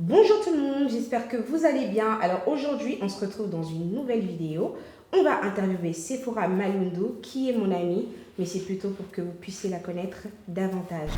Bonjour tout le monde, j'espère que vous allez bien. Alors aujourd'hui, on se retrouve dans une nouvelle vidéo. On va interviewer Sephora Malundu, qui est mon amie, mais c'est plutôt pour que vous puissiez la connaître davantage.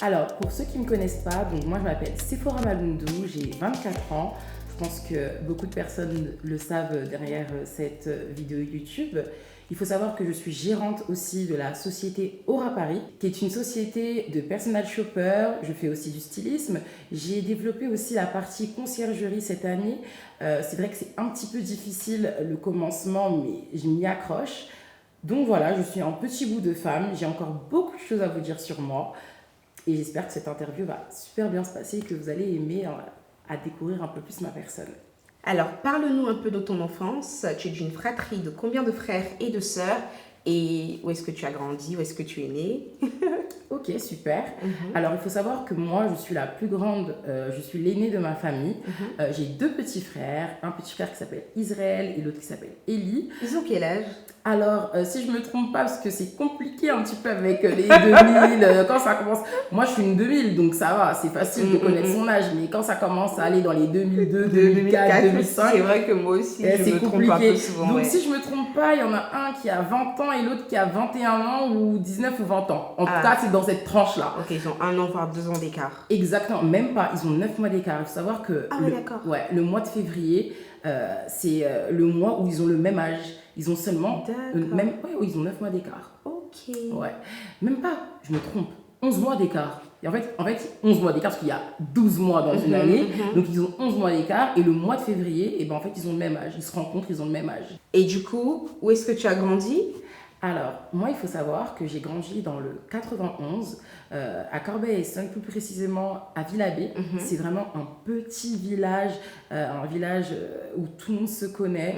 Alors, pour ceux qui ne me connaissent pas, donc moi je m'appelle Sephora Malundu, j'ai 24 ans. Je pense que beaucoup de personnes le savent derrière cette vidéo YouTube. Il faut savoir que je suis gérante aussi de la société Aura Paris, qui est une société de personal shopper. Je fais aussi du stylisme. J'ai développé aussi la partie conciergerie cette année. C'est vrai que c'est un petit peu difficile le commencement, mais je m'y accroche. Donc voilà, je suis un petit bout de femme. J'ai encore beaucoup de choses à vous dire sur moi. Et j'espère que cette interview va super bien se passer et que vous allez aimer à découvrir un peu plus ma personne. Alors, parle-nous un peu de ton enfance. Tu es d'une fratrie de combien de frères et de sœurs? Et où est-ce que tu as grandi? Où est-ce que tu es née? Ok, super. Alors, il faut savoir que moi, je suis la plus grande, je suis l'aînée de ma famille. J'ai deux petits frères, un petit frère qui s'appelle Israël et l'autre qui s'appelle Eli. Ils ont quel âge? Alors, si je me trompe pas, parce que c'est compliqué un petit peu avec les 2000, quand ça commence. Moi, je suis une 2000, donc ça va, c'est facile de connaître son âge. Mais quand ça commence à aller dans les 2002, 2004, 2005, c'est vrai que moi aussi, je c'est me trompe compliqué. un peu souvent. Donc, Ouais. si je me trompe pas, il y en a un qui a 20 ans et l'autre qui a 21 ans ou 19 ou 20 ans. En tout cas, c'est dans cette tranche-là. Ok, ils ont 1 an, voire 2 ans d'écart. Exactement, même pas. Ils ont 9 mois d'écart. Il faut savoir que Ah ouais, d'accord. le mois de février, c'est le mois où ils ont le même âge. Ils ont seulement même ils ont 9 mois d'écart. Ok. Ouais. Même pas, je me trompe. 11 mois d'écart. Et en fait, 11 mois d'écart parce qu'il y a 12 mois dans une année. Donc ils ont 11 mois d'écart et le mois de février, et ben en fait, ils ont le même âge. Ils se rencontrent, ils ont le même âge. Et du coup, où est-ce que tu as grandi? Alors, moi, il faut savoir que j'ai grandi dans le 91, à Corbeil-Essonnes, plus précisément à Villabé. C'est vraiment un petit village, un village où tout le monde se connaît.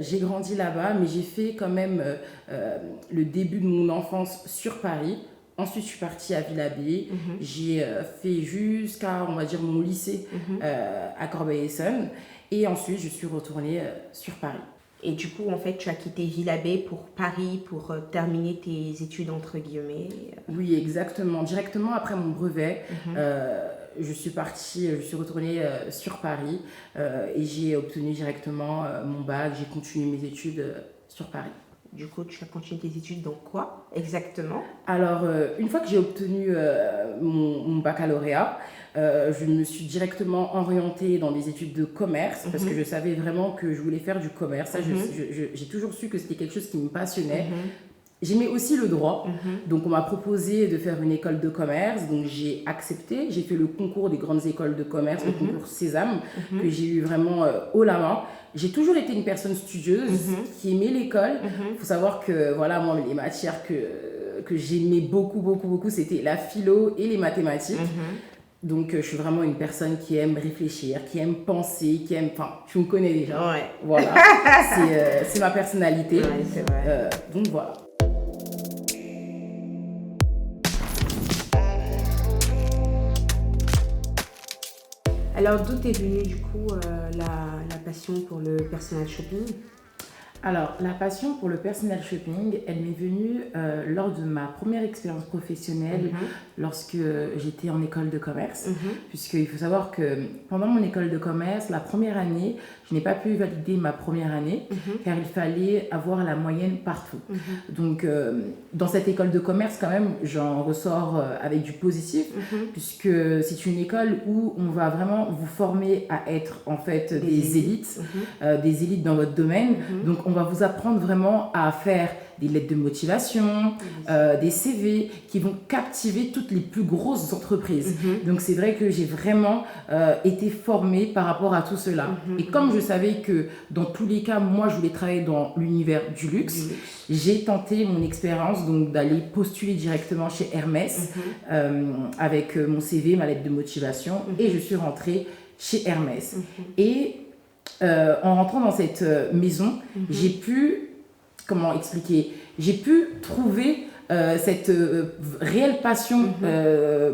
J'ai grandi là-bas, mais j'ai fait quand même le début de mon enfance sur Paris. Ensuite, je suis partie à Villabé. J'ai fait jusqu'à, on va dire, mon lycée à Corbeil-Essonnes. Et ensuite, je suis retournée sur Paris. Et du coup, en fait, tu as quitté Villabé pour Paris pour terminer tes études, entre guillemets. Oui, exactement. Directement après mon brevet, je suis retournée sur Paris et j'ai obtenu directement mon bac. J'ai continué mes études sur Paris. Du coup, tu as continué tes études dans quoi exactement? Alors, une fois que j'ai obtenu mon baccalauréat, je me suis directement orientée dans des études de commerce parce que je savais vraiment que je voulais faire du commerce. Ça, j'ai toujours su que c'était quelque chose qui me passionnait. J'aimais aussi le droit, donc on m'a proposé de faire une école de commerce, donc j'ai accepté. J'ai fait le concours des grandes écoles de commerce, le concours Sésame, que j'ai eu vraiment haut la main. J'ai toujours été une personne studieuse qui aimait l'école. Il faut savoir que voilà, moi, les matières que j'aimais beaucoup, c'était la philo et les mathématiques. Donc, je suis vraiment une personne qui aime réfléchir, qui aime penser, qui aime... Enfin, tu me connais déjà. Ouais. Voilà, c'est ma personnalité. Ouais, c'est vrai. Donc, voilà. Alors, d'où t'es venue, du coup, la passion pour le personal shopping? Alors, la passion pour le personal shopping, elle m'est venue lors de ma première expérience professionnelle lorsque j'étais en école de commerce. Puisqu'il faut savoir que pendant mon école de commerce, la première année, je n'ai pas pu valider ma première année car il fallait avoir la moyenne partout. Donc, dans cette école de commerce, quand même, j'en ressors avec du positif puisque c'est une école où on va vraiment vous former à être en fait des élites dans votre domaine. Donc, on va vous apprendre vraiment à faire des lettres de motivation, des CV qui vont captiver toutes les plus grosses entreprises. Donc c'est vrai que j'ai vraiment été formée par rapport à tout cela. Et comme je savais que dans tous les cas, moi je voulais travailler dans l'univers du luxe, j'ai tenté mon expérience donc d'aller postuler directement chez Hermès avec mon CV, ma lettre de motivation et je suis rentrée chez Hermès. Et en rentrant dans cette maison, j'ai pu, comment expliquer, j'ai pu trouver cette réelle passion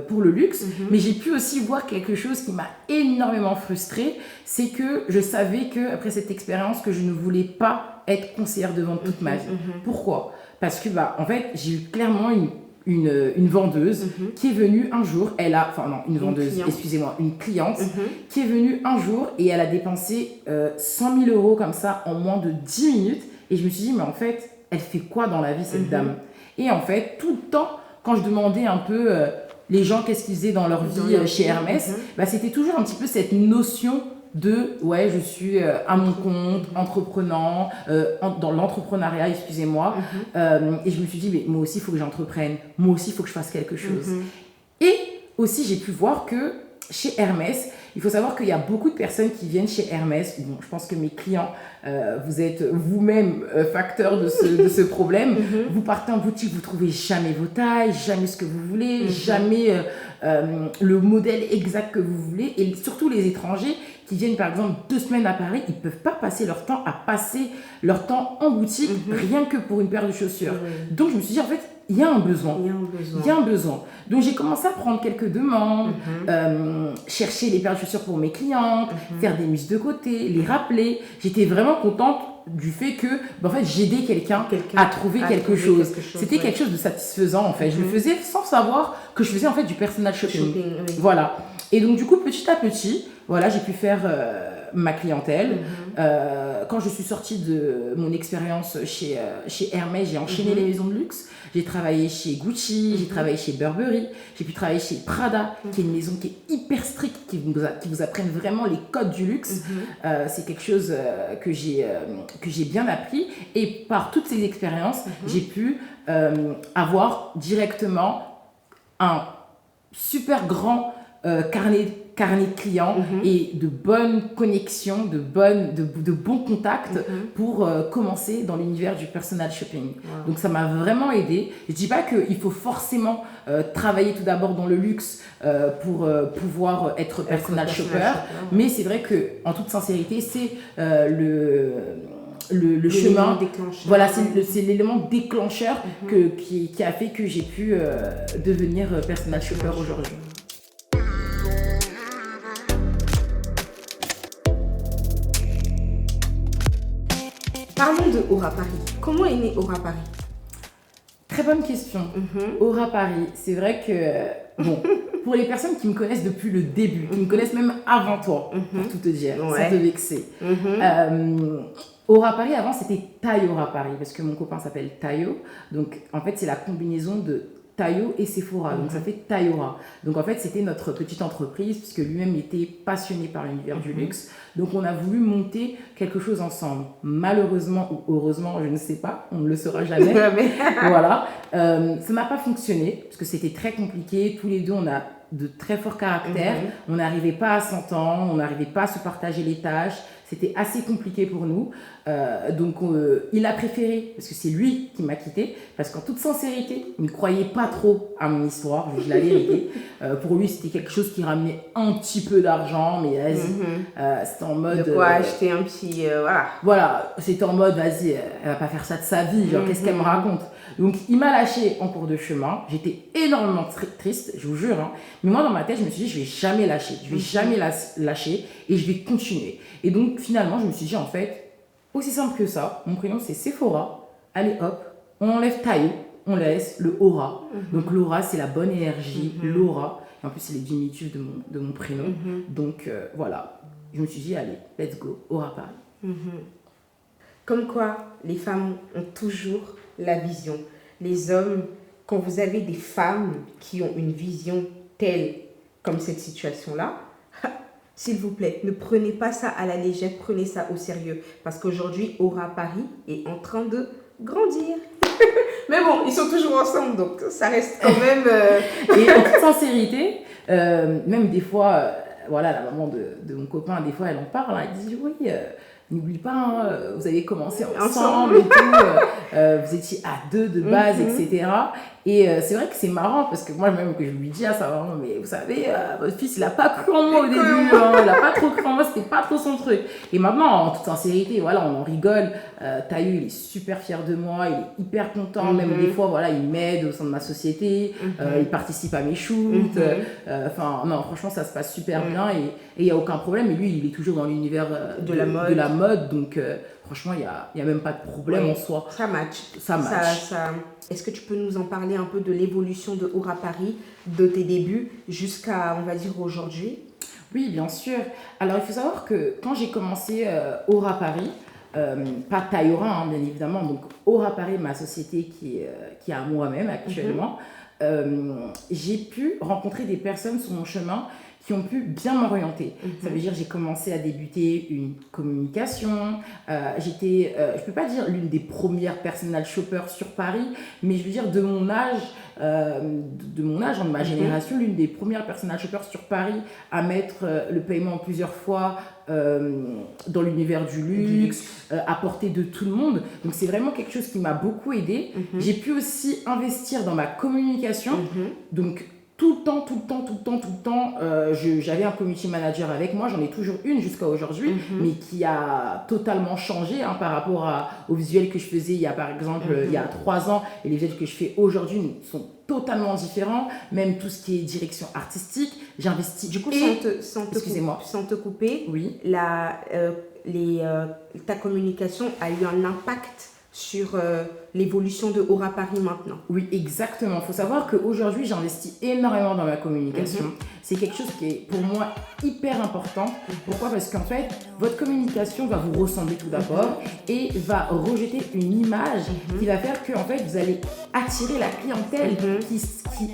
pour le luxe, mais j'ai pu aussi voir quelque chose qui m'a énormément frustrée, c'est que je savais qu'après cette expérience, que je ne voulais pas être conseillère de vente toute ma vie. Pourquoi ? Parce que, en fait, j'ai eu clairement une vendeuse qui est venue un jour, une cliente qui est venue un jour et elle a dépensé 100 000 euros comme ça en moins de 10 minutes. Et je me suis dit, mais en fait, elle fait quoi dans la vie, cette dame ? Et en fait, tout le temps, quand je demandais un peu les gens qu'est-ce qu'ils faisaient dans leur vie chez Hermès, c'était toujours un petit peu cette notion de ouais, je suis à mon compte, entreprenant, dans l'entrepreneuriat, excusez-moi. Et je me suis dit, mais moi aussi, il faut que j'entreprenne. Moi aussi, il faut que je fasse quelque chose. Et aussi, j'ai pu voir que chez Hermès, il faut savoir qu'il y a beaucoup de personnes qui viennent chez Hermès. Bon, je pense que mes clients, vous êtes vous-même facteur de ce problème. Vous partez en boutique, vous ne trouvez jamais vos tailles, jamais ce que vous voulez, jamais le modèle exact que vous voulez. Et surtout les étrangers qui viennent par exemple 2 semaines à Paris, ils ne peuvent pas passer leur temps à passer leur temps en boutique rien que pour une paire de chaussures. Donc je me suis dit en fait, il y a un besoin. Il y a un besoin. Donc j'ai commencé à prendre quelques demandes, chercher les paires de chaussures pour mes clientes, faire des mises de côté, les rappeler. J'étais vraiment contente du fait que en fait, j'aidais quelqu'un à trouver quelque chose. C'était quelque chose de satisfaisant en fait. Je le faisais sans savoir que je faisais en fait du personal shopping. Voilà. Et donc du coup, petit à petit, voilà, j'ai pu faire ma clientèle. Quand je suis sortie de mon expérience chez Hermès, j'ai enchaîné les maisons de luxe. J'ai travaillé chez Gucci, j'ai travaillé chez Burberry, j'ai pu travailler chez Prada, qui est une maison qui est hyper stricte, qui vous apprennent vraiment les codes du luxe. C'est quelque chose que j'ai bien appris. Et par toutes ces expériences, j'ai pu avoir directement un super grand carnet de clients et de bonnes connexions, de bons contacts pour commencer dans l'univers du personal shopping. Donc ça m'a vraiment aidée. Je ne dis pas qu'il faut forcément travailler tout d'abord dans le luxe pour pouvoir être personal shopper, mais c'est vrai qu'en toute sincérité, c'est le chemin, voilà, c'est l'élément déclencheur qui a fait que j'ai pu devenir personal shopper aujourd'hui. Parlons de Aura Paris. Comment est né Aura Paris ? Très bonne question. Aura Paris, c'est vrai que, bon, pour les personnes qui me connaissent depuis le début, qui me connaissent même avant toi, pour tout te dire, sans te vexer, Aura Paris, avant, c'était Tayo Aura Paris, parce que mon copain s'appelle Tayo. Donc, en fait, c'est la combinaison de Tayo et Sephora, donc ça fait Tayora. Donc en fait, c'était notre petite entreprise, puisque lui-même était passionné par l'univers du luxe. Donc on a voulu monter quelque chose ensemble. Malheureusement ou heureusement, je ne sais pas, on ne le saura jamais. Voilà, ça n'a pas fonctionné, parce que c'était très compliqué. Tous les deux, on a de très forts caractères. On n'arrivait pas à s'entendre, on n'arrivait pas à se partager les tâches. C'était assez compliqué pour nous. Donc, il a préféré, parce que c'est lui qui m'a quittée, parce qu'en toute sincérité, il ne croyait pas trop à mon histoire, je dis la vérité. Pour lui, c'était quelque chose qui ramenait un petit peu d'argent, mais vas-y. C'était en mode... De quoi acheter un petit... voilà. Voilà, c'était en mode, vas-y, elle va pas faire ça de sa vie, genre, qu'est-ce qu'elle me raconte ? Donc, il m'a lâché en cours de chemin. J'étais énormément triste, je vous jure. Hein. Mais moi, dans ma tête, je me suis dit, je vais jamais lâcher. Je vais jamais lâcher et je vais continuer. Et donc, finalement, je me suis dit, en fait, aussi simple que ça, mon prénom, c'est Sephora. Allez, hop, on enlève Tayo, on laisse le Aura. Donc, l'aura, c'est la bonne énergie, l'aura. Et en plus, c'est les diminutifs de mon prénom. Donc, voilà. Je me suis dit, allez, let's go, Aura Paris. Comme quoi, les femmes ont toujours la vision. Les hommes, quand vous avez des femmes qui ont une vision telle comme cette situation-là, s'il vous plaît, ne prenez pas ça à la légère, prenez ça au sérieux. Parce qu'aujourd'hui, Aura Paris est en train de grandir. Mais bon, ils sont toujours ensemble, donc ça reste quand même... Et en toute sincérité, même des fois, voilà, la maman de mon copain, des fois, elle en parle, hein, elle dit oui, n'oublie pas, hein, vous avez commencé ensemble et tout, vous étiez à deux de base, etc. Et c'est vrai que c'est marrant parce que moi, même que je lui dis à sa maman, mais vous savez, votre fils, il n'a pas cru en moi au début, hein, il n'a pas trop cru en moi, c'était pas trop son truc. Et maintenant, en toute sincérité, voilà, on en rigole. Taïu, il est super fier de moi, il est hyper content, même des fois, voilà, il m'aide au sein de ma société, il participe à mes shoots. Enfin, non, franchement, ça se passe super bien et il n'y a aucun problème. Et lui, il est toujours dans l'univers de la mode, donc franchement, il y a même pas de problème en soi. Ça match. Ça match. Est-ce que tu peux nous en parler un peu de l'évolution de Aura Paris, de tes débuts jusqu'à, on va dire, aujourd'hui? Oui, bien sûr. Alors, il faut savoir que quand j'ai commencé Aura Paris, pas Taïura, hein, bien évidemment, donc Aura Paris, ma société qui est à moi-même actuellement, j'ai pu rencontrer des personnes sur mon chemin qui ont pu bien m'orienter. Ça veut dire j'ai commencé à débuter une communication. J'étais, je peux pas dire l'une des premières personal shoppers sur Paris, mais je veux dire de mon âge, de ma génération, l'une des premières personal shoppers sur Paris à mettre le paiement en plusieurs fois dans l'univers du luxe, à portée de tout le monde. Donc c'est vraiment quelque chose qui m'a beaucoup aidée. J'ai pu aussi investir dans ma communication. Donc tout le temps, j'avais un community manager avec moi, j'en ai toujours une jusqu'à aujourd'hui, mais qui a totalement changé hein, par rapport aux visuels que je faisais il y a par exemple il y a 3 ans, et les visuels que je fais aujourd'hui sont totalement différents, même tout ce qui est direction artistique, j'investis. Du coup, sans te couper, oui. Ta communication a eu un impact sur l'évolution de Aura Paris maintenant. Oui, exactement. Il faut savoir qu'aujourd'hui, j'investis énormément dans ma communication. C'est quelque chose qui est pour moi hyper important. Pourquoi? Parce qu'en fait, votre communication va vous ressembler tout d'abord et va rejeter une image qui va faire que en fait, vous allez attirer la clientèle qui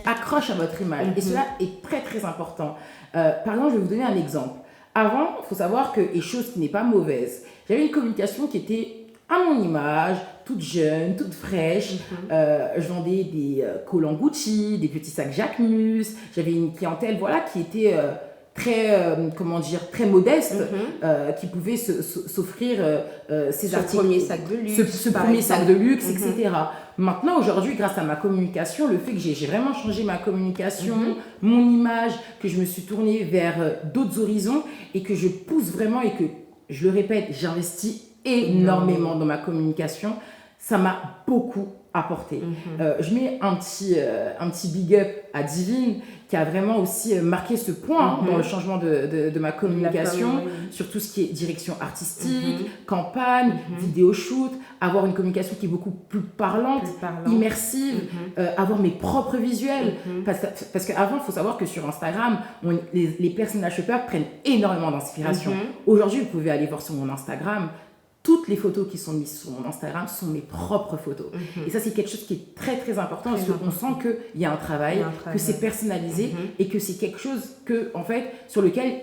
accroche à votre image. Et cela est très très important. Par exemple, je vais vous donner un exemple. Avant, il faut savoir que, et chose qui n'est pas mauvaise, j'avais une communication qui était à mon image, toute jeune, toute fraîche. Je vendais des collants Gucci, des petits sacs Jacquemus. J'avais une clientèle voilà, qui était très modeste, qui pouvait s'offrir ces articles. Premier sac de luxe. Ce premier sac de luxe, etc. Maintenant, aujourd'hui, grâce à ma communication, le fait que j'ai vraiment changé ma communication, mon image, que je me suis tournée vers d'autres horizons et que je pousse vraiment et que, je le répète, j'investis énormément dans ma communication, ça m'a beaucoup apporté. Je mets un petit big up à Divine qui a vraiment aussi marqué ce point dans le changement de ma communication sur tout ce qui est direction artistique, campagne, vidéo shoot, avoir une communication qui est beaucoup plus parlante, immersive, avoir mes propres visuels. Parce qu'avant, il faut savoir que sur Instagram, les personal shoppers prennent énormément d'inspiration. Aujourd'hui, vous pouvez aller voir sur mon Instagram, toutes les photos qui sont mises sur mon Instagram sont mes propres photos. Et ça, c'est quelque chose qui est très, très important parce qu'on sent qu'il y a un travail, que c'est personnalisé et que c'est quelque chose que, en fait, sur lequel,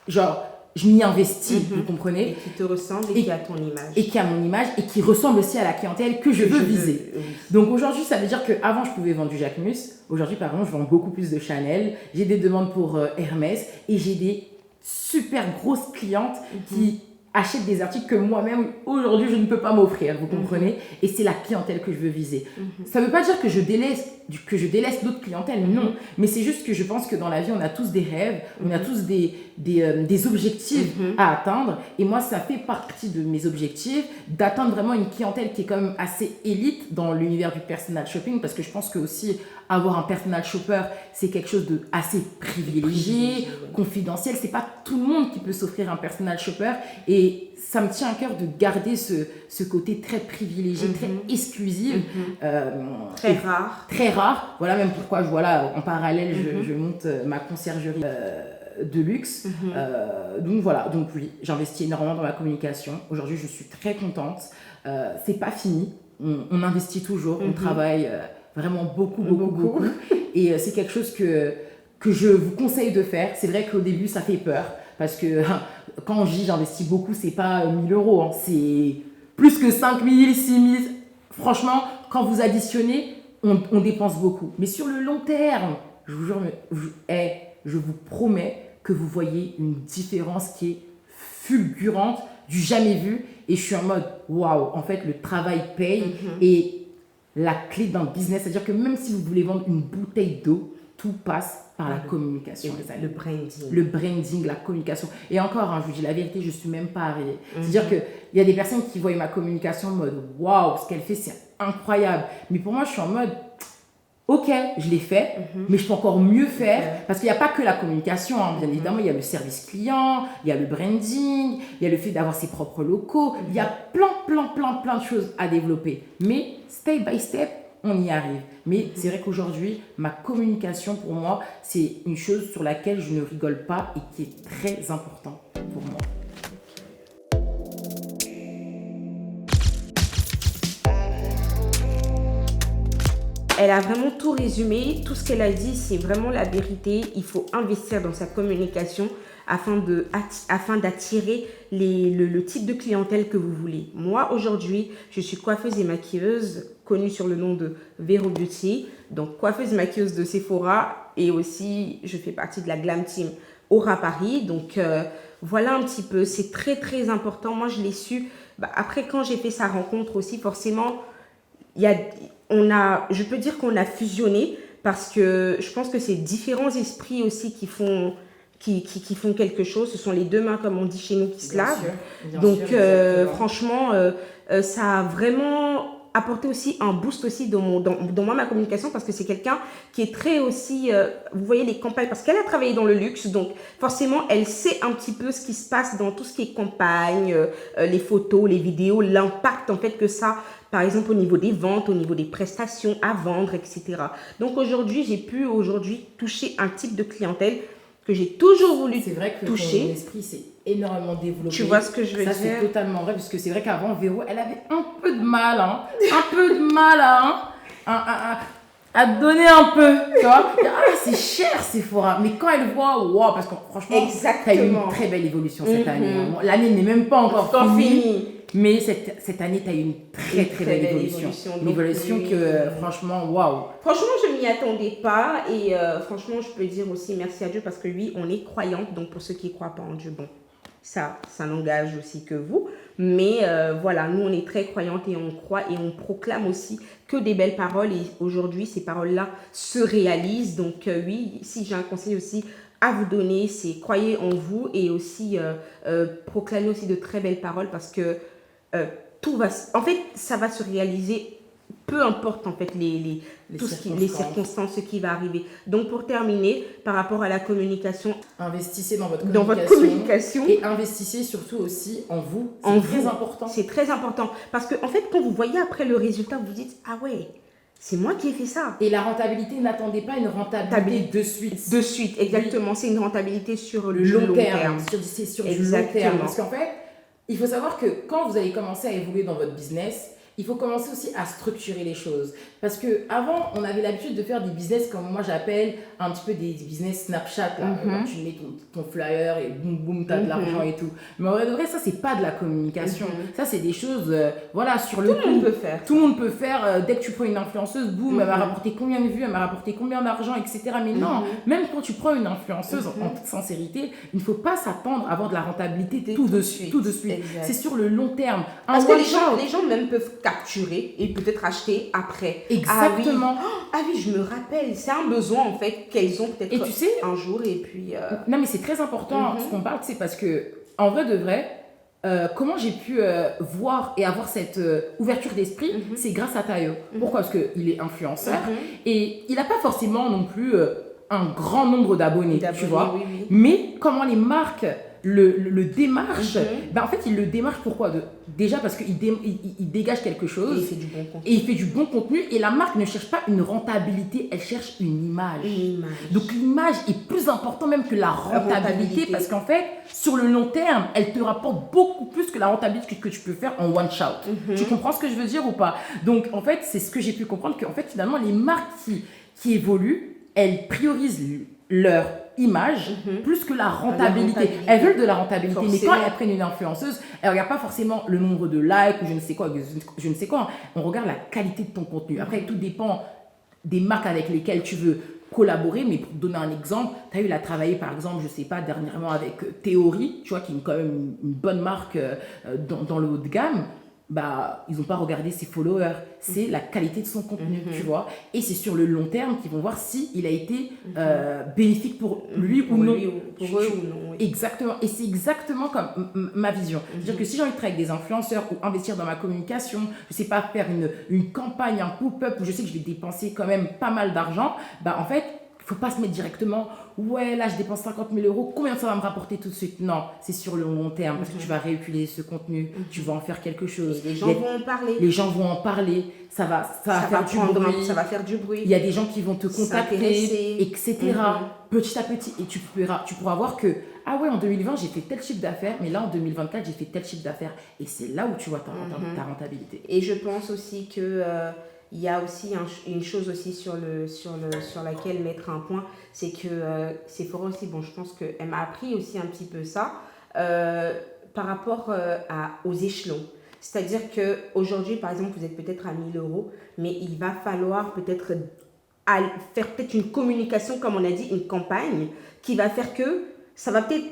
genre, je m'y investis, vous comprenez? Et qui te ressemble et qui a ton image. Et qui a mon image et qui ressemble aussi à la clientèle que je veux viser. Donc aujourd'hui, ça veut dire qu'avant, je pouvais vendre du Jacquemus. Aujourd'hui, par exemple, je vends beaucoup plus de Chanel. J'ai des demandes pour Hermès et j'ai des super grosses clientes qui achète des articles que moi-même, aujourd'hui, je ne peux pas m'offrir, vous comprenez? Et c'est la clientèle que je veux viser. Ça ne veut pas dire que je délaisse d'autres clientèles, non. Mais c'est juste que je pense que dans la vie, on a tous des rêves, on a tous des objectifs à atteindre. Et moi, ça fait partie de mes objectifs, d'atteindre vraiment une clientèle qui est quand même assez élite dans l'univers du personal shopping, parce que je pense que aussi, avoir un personal shopper, c'est quelque chose de assez privilégié, confidentiel. C'est pas tout le monde qui peut s'offrir un personal shopper. Et ça me tient à cœur de garder ce côté très privilégié, très exclusif. Très rare. Voilà même pourquoi en parallèle, je monte ma conciergerie de luxe. Donc voilà, donc oui, j'investis énormément dans ma communication. Aujourd'hui, je suis très contente. C'est pas fini. On investit toujours, on travaille vraiment beaucoup. Et c'est quelque chose que je vous conseille de faire. C'est vrai qu'au début, ça fait peur. Parce que quand je dis j'investis beaucoup, c'est pas 1 000 euros. Hein. C'est plus que 5 000, 6 000. Franchement, quand vous additionnez, on dépense beaucoup. Mais sur le long terme, je vous jure, je vous promets que vous voyez une différence qui est fulgurante, du jamais vu. Et je suis en mode, waouh, en fait, le travail paye. Et la clé d'un business, c'est-à-dire que même si vous voulez vendre une bouteille d'eau, tout passe par la communication. Le branding. Le branding, la communication. Et encore, je vous dis la vérité, je ne suis même pas arrivée. C'est-à-dire qu'il y a des personnes qui voient ma communication en mode, waouh, ce qu'elle fait, c'est incroyable. Mais pour moi, je suis en mode, ok, je l'ai fait, mais je peux encore mieux faire, parce qu'il n'y a pas que la communication, bien évidemment, il y a le service client, il y a le branding, il y a le fait d'avoir ses propres locaux, il y a plein de choses à développer. Mais step by step, on y arrive. Mais c'est vrai qu'aujourd'hui, ma communication, pour moi, c'est une chose sur laquelle je ne rigole pas et qui est très important pour moi. Elle a vraiment tout résumé. Tout ce qu'elle a dit, c'est vraiment la vérité. Il faut investir dans sa communication afin d'attirer le type de clientèle que vous voulez. Moi, aujourd'hui, je suis coiffeuse et maquilleuse, connue sur le nom de Vero Beauty. Donc, coiffeuse et maquilleuse de Sephora. Et aussi, je fais partie de la Glam Team Aura Paris. Donc, voilà un petit peu. C'est très, très important. Moi, je l'ai su. Après, quand j'ai fait sa rencontre aussi, forcément, je peux dire qu'on a fusionné parce que je pense que c'est différents esprits aussi qui font quelque chose. Ce sont les deux mains, comme on dit chez nous, qui se lavent. Donc, franchement, ça a vraiment apporté aussi un boost aussi dans moi, ma communication, parce que c'est quelqu'un qui est très aussi, vous voyez les campagnes, parce qu'elle a travaillé dans le luxe, donc forcément, elle sait un petit peu ce qui se passe dans tout ce qui est campagne, les photos, les vidéos, l'impact en fait que ça, par exemple au niveau des ventes, au niveau des prestations à vendre, etc. Donc aujourd'hui, j'ai pu toucher un type de clientèle que j'ai toujours voulu toucher. C'est vrai que ton esprit s'est énormément développé. Tu vois ce que je veux dire? Ça, c'est totalement vrai, parce que c'est vrai qu'avant, Véro, elle avait un peu de mal, à donner un peu, tu vois. C'est cher, Sephora. Mais quand elle voit, waouh, parce que franchement, tu as eu une très belle évolution cette année. L'année n'est même pas encore finie. Mais cette année, tu as eu une très belle évolution. Une évolution que, franchement, waouh. Franchement, je ne m'y attendais pas. Et franchement, je peux dire aussi merci à Dieu parce que oui, on est croyante. Donc, pour ceux qui ne croient pas en Dieu, bon, ça n'engage aussi que vous. Mais voilà, nous, on est très croyantes et on croit et on proclame aussi que des belles paroles. Et aujourd'hui, ces paroles-là se réalisent. Donc, oui, si j'ai un conseil aussi à vous donner, c'est croyez en vous et aussi proclamer aussi de très belles paroles parce que en fait, ça va se réaliser, peu importe en fait les circonstances, ce qui va arriver. Donc pour terminer, par rapport à la communication, investissez dans votre communication et investissez surtout aussi en vous. C'est très important. C'est très important parce que en fait, quand vous voyez après le résultat, vous vous dites ah ouais. C'est moi qui ai fait ça. Et la rentabilité, n'attendez pas une rentabilité de suite. De suite, exactement. C'est une rentabilité sur le long terme. C'est sur du long terme. Parce qu'en fait, il faut savoir que quand vous allez commencer à évoluer dans votre business, il faut commencer aussi à structurer les choses. Parce qu'avant, on avait l'habitude de faire des business comme moi j'appelle un petit peu des business Snapchat. Là, tu mets ton flyer et boum boum, t'as de l'argent et tout. Mais en vrai de vrai, ça c'est pas de la communication. Ça c'est des choses, sur le coup. Tout le monde peut faire. Tout le monde peut faire. Dès que tu prends une influenceuse, boum, elle va rapporter combien de vues, elle va rapporter combien d'argent, etc. Mais non, même quand tu prends une influenceuse, en toute sincérité, il ne faut pas s'attendre à avoir de la rentabilité tout de suite. C'est sur le long terme. Parce que les gens même peuvent capturer et peut-être acheter après. Exactement. Ah oui, je me rappelle. C'est un besoin en fait qu'elles ont peut-être un jour et puis... Non mais c'est très important ce qu'on parle, c'est parce que en vrai de vrai, comment j'ai pu voir et avoir cette ouverture d'esprit, c'est grâce à Tayo. Pourquoi? Parce qu'il est influenceur et il n'a pas forcément non plus un grand nombre d'abonnés, tu vois. Oui. Mais comment les marques le démarche, en fait il le démarche pourquoi? Déjà parce qu'il dégage quelque chose et il fait du bon contenu. Et la marque ne cherche pas une rentabilité, elle cherche une image. Donc l'image est plus importante même que la rentabilité parce qu'en fait sur le long terme elle te rapporte beaucoup plus que la rentabilité que tu peux faire en one shot. Tu comprends ce que je veux dire ou pas? Donc en fait c'est ce que j'ai pu comprendre, qu'en fait finalement les marques qui évoluent, elles priorisent leur image plus que la rentabilité. Elles veulent de la rentabilité, mais quand elles prennent une influenceuse, elles ne regardent pas forcément le nombre de likes ou je ne sais quoi. On regarde la qualité de ton contenu. Après, tout dépend des marques avec lesquelles tu veux collaborer, mais pour te donner un exemple, tu as eu à travailler par exemple, je sais pas, dernièrement avec Theory, tu vois, qui est quand même une bonne marque dans le haut de gamme. Bah, ils n'ont pas regardé ses followers, c'est la qualité de son contenu, tu vois. Et c'est sur le long terme qu'ils vont voir si il a été bénéfique pour lui ou non. Pour eux ou non. Oui. Exactement. Et c'est exactement comme ma vision. C'est-à-dire que si j'ai envie de travailler avec des influenceurs ou investir dans ma communication, je sais pas, faire une campagne, un pop-up où je sais que je vais dépenser quand même pas mal d'argent, bah en fait, il ne faut pas se mettre directement, ouais, là, je dépense 50 000 euros, combien ça va me rapporter tout de suite? Non, c'est sur le long terme, parce que tu vas réutiliser ce contenu, tu vas en faire quelque chose. Et les gens vont en parler. Les gens vont en parler, ça va faire du bruit. Ça va faire du bruit. Il y a des gens qui vont te contacter, etc. Petit à petit, et tu pourras voir que, ah ouais, en 2020, j'ai fait tel chiffre d'affaires, mais là, en 2024, j'ai fait tel chiffre d'affaires. Et c'est là où tu vois ta rentabilité. Et je pense aussi que... il y a aussi une chose aussi sur laquelle mettre un point, c'est que Sephora aussi, bon, je pense qu'elle m'a appris aussi un petit peu ça par rapport aux échelons. C'est-à-dire qu'aujourd'hui, par exemple, vous êtes peut-être à 1 000 euros, mais il va falloir peut-être faire peut-être une communication, comme on a dit, une campagne, qui va faire que ça va peut-être...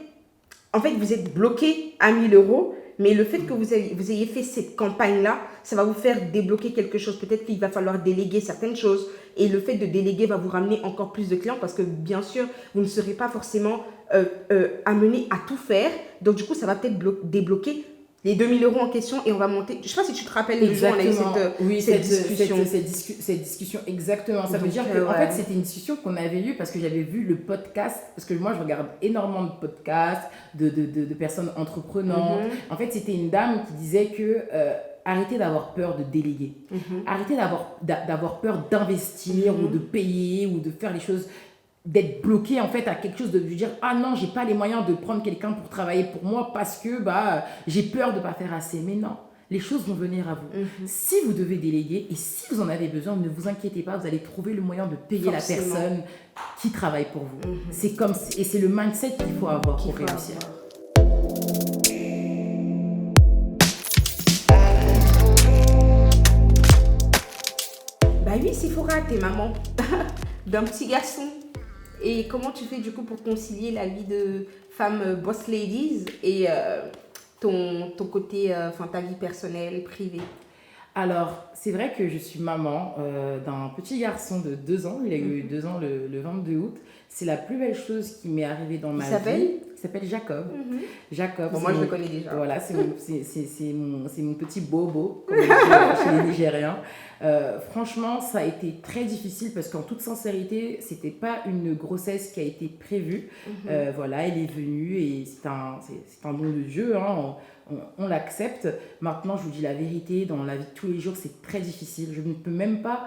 En fait, vous êtes bloqué à 1 000 euros, mais le fait que vous ayez fait cette campagne-là, ça va vous faire débloquer quelque chose. Peut-être qu'il va falloir déléguer certaines choses. Et le fait de déléguer va vous ramener encore plus de clients parce que, bien sûr, vous ne serez pas forcément amené à tout faire. Donc, du coup, ça va peut-être débloquer les 2 000 euros en question et on va monter. Je ne sais pas si tu te rappelles le jour où on a eu cette discussion. Cette discussion, exactement. Ça veut dire que, en fait, c'était une discussion qu'on avait eue parce que j'avais vu le podcast, parce que moi, je regarde énormément de podcasts, de personnes entreprenantes. En fait, c'était une dame qui disait que arrêtez d'avoir peur de déléguer. Arrêtez d'avoir peur d'investir ou de payer ou de faire les choses, d'être bloqué en fait à quelque chose, de lui dire ah non, j'ai pas les moyens de prendre quelqu'un pour travailler pour moi parce que j'ai peur de pas faire assez. Mais non, les choses vont venir à vous. Si vous devez déléguer et si vous en avez besoin, ne vous inquiétez pas, vous allez trouver le moyen de payer la personne qui travaille pour vous. C'est comme, et c'est le mindset qu'il faut avoir pour réussir. Bah oui, Sephora, t'es maman d'un petit garçon. Et comment tu fais du coup pour concilier la vie de femme boss ladies et ton côté, ta vie personnelle, privée? Alors, c'est vrai que je suis maman d'un petit garçon de 2 ans. Il a eu 2 ans le 22 août. C'est la plus belle chose qui m'est arrivée dans ma vie. Il s'appelle Jacob. Jacob. Bon, moi, je le connais déjà. Voilà, c'est mon petit bobo, comme on dit chez les Nigériens. Franchement, ça a été très difficile parce qu'en toute sincérité, c'était pas une grossesse qui a été prévue. Voilà, elle est venue et c'est un don de Dieu, hein, on l'accepte. Maintenant, je vous dis la vérité, dans la vie de tous les jours, c'est très difficile. Je ne peux même pas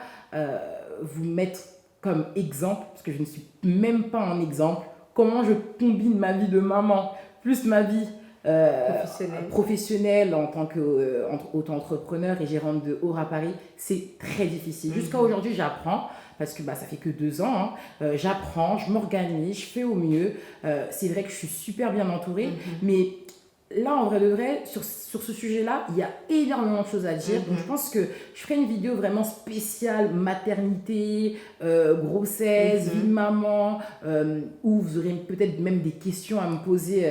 vous mettre comme exemple, parce que je ne suis même pas un exemple, comment je combine ma vie de maman plus ma vie professionnelle en tant qu'auto-entrepreneur et gérante de Aura Paris. C'est très difficile. Jusqu'à aujourd'hui, j'apprends. Parce que ça fait que 2 ans, hein. J'apprends, je m'organise, je fais au mieux. C'est vrai que je suis super bien entourée, mais là, en vrai de vrai, sur ce sujet-là, il y a énormément de choses à dire. Donc, je pense que je ferai une vidéo vraiment spéciale maternité, grossesse, vie de maman, où vous aurez peut-être même des questions à me poser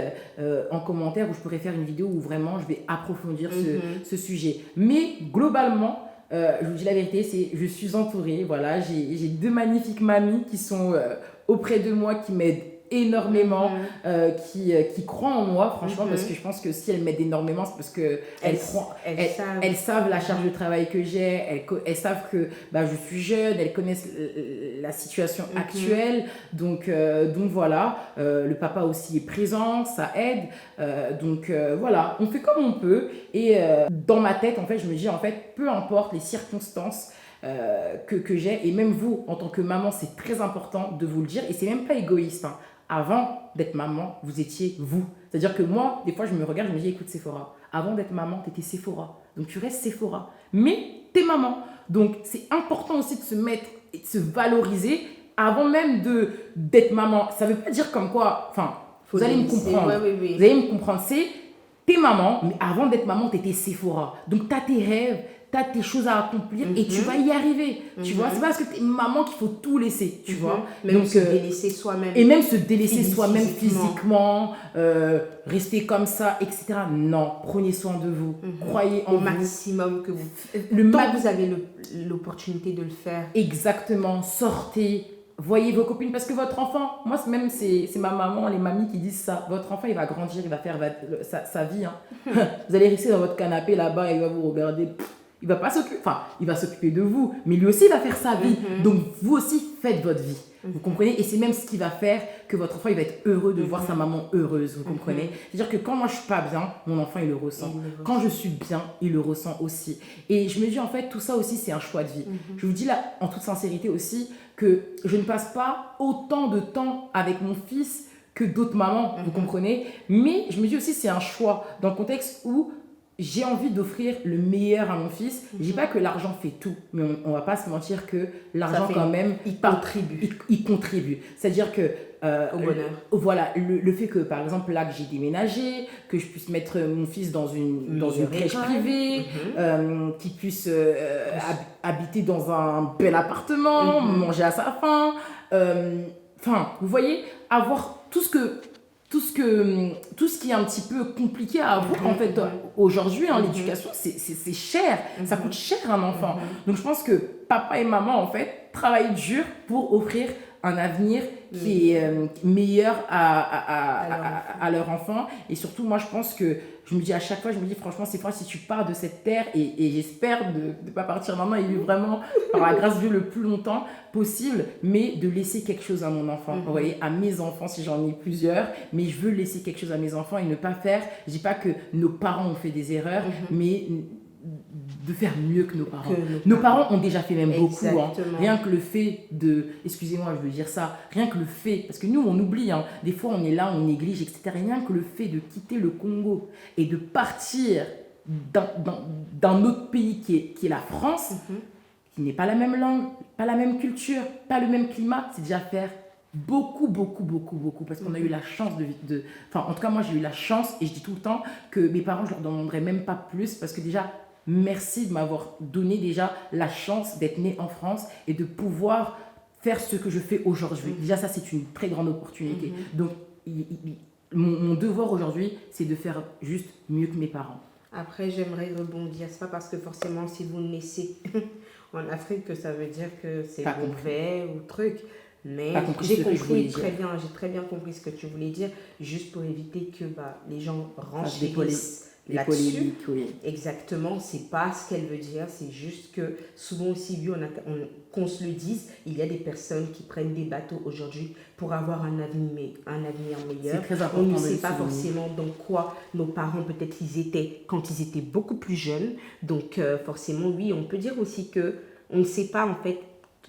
en commentaire, où je pourrais faire une vidéo où vraiment je vais approfondir ce sujet. Mais globalement, je vous dis la vérité, je suis entourée. Voilà, j'ai 2 magnifiques mamies qui sont auprès de moi, qui m'aident énormément, qui croient en moi, franchement, parce que je pense que si elles m'aident énormément, c'est parce que elles savent la charge de travail que j'ai, elles savent que je suis jeune, elles connaissent la situation actuelle, donc voilà, le papa aussi est présent, ça aide, donc voilà, on fait comme on peut, et dans ma tête, en fait, je me dis, en fait, peu importe les circonstances que j'ai, et même vous, en tant que maman, c'est très important de vous le dire, et c'est même pas égoïste, hein. Avant d'être maman, vous étiez vous. C'est-à-dire que moi, des fois, je me regarde, je me dis, écoute Sephora, avant d'être maman, tu étais Sephora. Donc, tu restes Sephora. Mais t'es maman. Donc, c'est important aussi de se mettre et de se valoriser avant même d'être maman, ça veut pas dire comme quoi, enfin, vous allez me comprendre. Oui. Vous allez me comprendre, c'est t'es maman, mais avant d'être maman, t'étais Sephora. Donc t'as tes rêves, t'as tes choses à accomplir et tu vas y arriver. Tu vois, c'est pas parce que t'es maman qu'il faut tout laisser, tu vois. Même donc, se délaisser soi-même. Et même se délaisser soi-même physiquement, rester comme ça, etc. Non, prenez soin de vous. Croyez en au vous. maximum que vous... Tant que vous avez l'opportunité de le faire. Exactement, sortez. Voyez vos copines, parce que votre enfant, moi même c'est ma maman, les mamies qui disent ça, votre enfant il va grandir, il va faire sa vie. Hein. Vous allez rester dans votre canapé là-bas et il va vous regarder. Il va pas s'occuper, enfin il va s'occuper de vous, mais lui aussi il va faire sa vie. Donc vous aussi faites votre vie. Vous comprenez? Et c'est même ce qui va faire que votre enfant il va être heureux de voir sa maman heureuse. Vous comprenez? C'est-à-dire que quand moi je suis pas bien, mon enfant il le ressent. Quand je suis bien, il le ressent aussi. Et je me dis en fait tout ça aussi c'est un choix de vie. Je vous dis là en toute sincérité aussi que je ne passe pas autant de temps avec mon fils que d'autres mamans. Vous comprenez? Mais je me dis aussi c'est un choix dans le contexte où j'ai envie d'offrir le meilleur à mon fils. Je dis pas que l'argent fait tout, mais on va pas se mentir que l'argent quand même il contribue. C'est-à-dire que au bonheur. Voilà, le fait que par exemple là que j'ai déménagé, que je puisse mettre mon fils dans une crèche privée, qu'il puisse habiter dans un bel appartement, manger à sa faim, enfin vous voyez, avoir tout ce qui est un petit peu compliqué à avoir en fait aujourd'hui, hein, l'éducation c'est cher, ça coûte cher un enfant. Donc je pense que papa et maman en fait travaillent dur pour offrir un avenir qui est meilleur à leur enfant. Et surtout moi je pense que je me dis à chaque fois, je me dis franchement c'est fois si tu pars de cette terre et j'espère de ne pas partir maintenant et vivre vraiment par la grâce de Dieu le plus longtemps possible, mais de laisser quelque chose à mon enfant, vous voyez, à mes enfants si j'en ai plusieurs, mais je veux laisser quelque chose à mes enfants et ne pas faire, je dis pas que nos parents ont fait des erreurs, mais de faire mieux que nos parents. Nos parents ont déjà fait même beaucoup, hein. Rien que le fait de, excusez-moi je veux dire ça, rien que le fait, parce que nous on oublie, hein, des fois on est là, on néglige, etc. Rien que le fait de quitter le Congo et de partir dans autre pays qui est la France, qui n'est pas la même langue, pas la même culture, pas le même climat, c'est déjà faire beaucoup, parce qu'on a eu la chance enfin en tout cas moi j'ai eu la chance et je dis tout le temps que mes parents je leur demanderais même pas plus parce que déjà merci de m'avoir donné déjà la chance d'être née en France et de pouvoir faire ce que je fais aujourd'hui. Déjà ça c'est une très grande opportunité. Donc mon devoir aujourd'hui c'est de faire juste mieux que mes parents. Après j'aimerais rebondir, c'est pas parce que forcément si vous naissez en Afrique que ça veut dire que c'est mauvais ou truc. Mais j'ai très bien compris ce que tu voulais dire, juste pour éviter que les gens renchérissent là-dessus. Oui. Exactement, c'est pas ce qu'elle veut dire, c'est juste que souvent aussi, qu'on se le dise, il y a des personnes qui prennent des bateaux aujourd'hui pour avoir un avenir meilleur. C'est très important. On ne sait pas forcément dans quoi nos parents peut-être ils étaient quand ils étaient beaucoup plus jeunes. Donc forcément, oui, on peut dire aussi que on ne sait pas en fait.